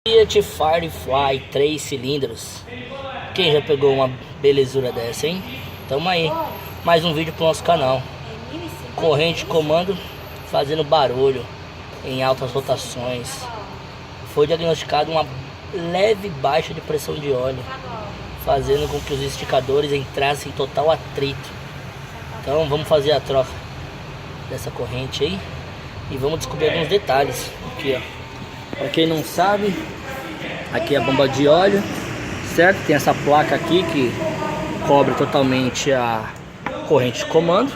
Fiat Firefly 3 cilindros. Quem já pegou uma belezura dessa, hein? Tamo aí. Mais um vídeo pro nosso canal. Corrente comando fazendo barulho em altas rotações. Foi diagnosticado uma leve baixa de pressão de óleo, fazendo com que os esticadores entrassem em total atrito. Então vamos fazer a troca dessa corrente aí e vamos descobrir alguns detalhes aqui, ó. Para quem não sabe, aqui é a bomba de óleo, certo? Tem essa placa aqui que cobre totalmente a corrente de comando.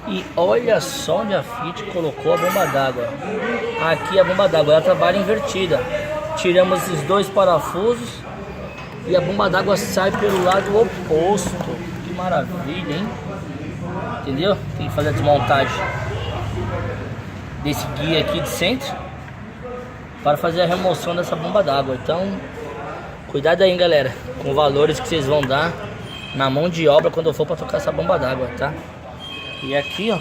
E olha só onde a Fiat colocou a bomba d'água. Aqui a bomba d'água, ela trabalha invertida. Tiramos esses dois parafusos e a bomba d'água sai pelo lado oposto. Que maravilha, hein? Entendeu? Tem que fazer a desmontagem desse guia aqui de centro para fazer a remoção dessa bomba d'água. Então, cuidado aí, galera, com valores que vocês vão dar na mão de obra quando for para trocar essa bomba d'água, tá? E aqui, ó,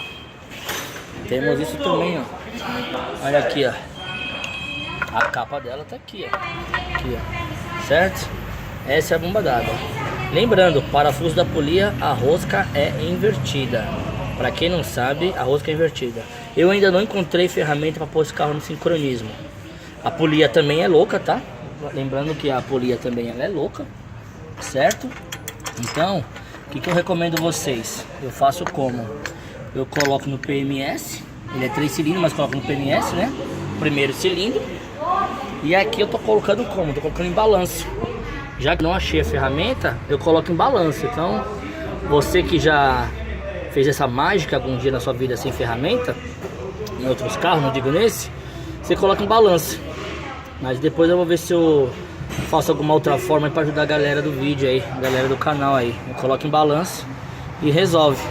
temos isso também, ó. Olha aqui, ó. A capa dela tá aqui, ó. Aqui, ó. Certo? Essa é a bomba d'água. Lembrando, parafuso da polia, a rosca é invertida. Para quem não sabe, a rosca é invertida. Eu ainda não encontrei ferramenta para pôr esse carro no sincronismo. A polia também é louca, tá? Lembrando que a polia também ela é louca, certo? Então, o que eu recomendo vocês? Eu faço como? Eu coloco no PMS, ele é 3 cilindros, mas coloco no PMS, né? Primeiro cilindro. E aqui eu tô colocando como? Tô colocando em balanço. Já que não achei a ferramenta, eu coloco em balanço. Então, você que já fez essa mágica algum dia na sua vida sem ferramenta, em outros carros, não digo nesse, você coloca em balanço. Mas depois eu vou ver se eu faço alguma outra forma para ajudar a galera do vídeo aí, a galera do canal aí. Eu coloco em balanço e resolve,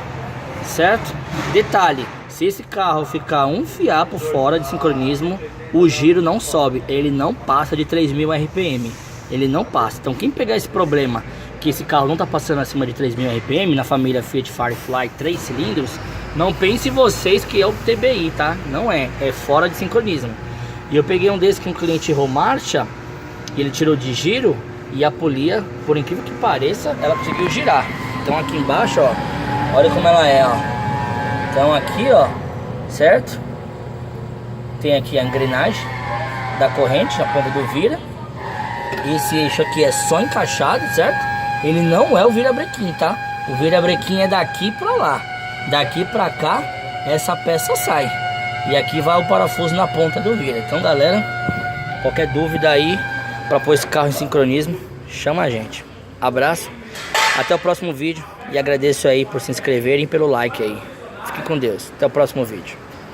certo? Detalhe, se esse carro ficar um fiapo fora de sincronismo, o giro não sobe, ele não passa de 3.000 RPM. Ele não passa. Então quem pegar esse problema, que esse carro não tá passando acima de 3.000 RPM, na família Fiat Firefly 3 cilindros, não pense vocês que é o TBI, tá? Não é, é fora de sincronismo. E eu peguei um desse que um cliente errou marcha, ele tirou de giro e a polia, por incrível que pareça, ela conseguiu girar. Então aqui embaixo, ó, olha como ela é, ó. Então aqui, ó, certo? Tem aqui a engrenagem da corrente, a ponta do vira. Esse eixo aqui é só encaixado, certo? Ele não é o virabrequim, tá? O virabrequim é daqui pra lá. Daqui pra cá, essa peça sai. E aqui vai o parafuso na ponta do vira. Então, galera, qualquer dúvida aí para pôr esse carro em sincronismo, chama a gente. Abraço, até o próximo vídeo. E agradeço aí por se inscreverem e pelo like aí. Fique com Deus, até o próximo vídeo.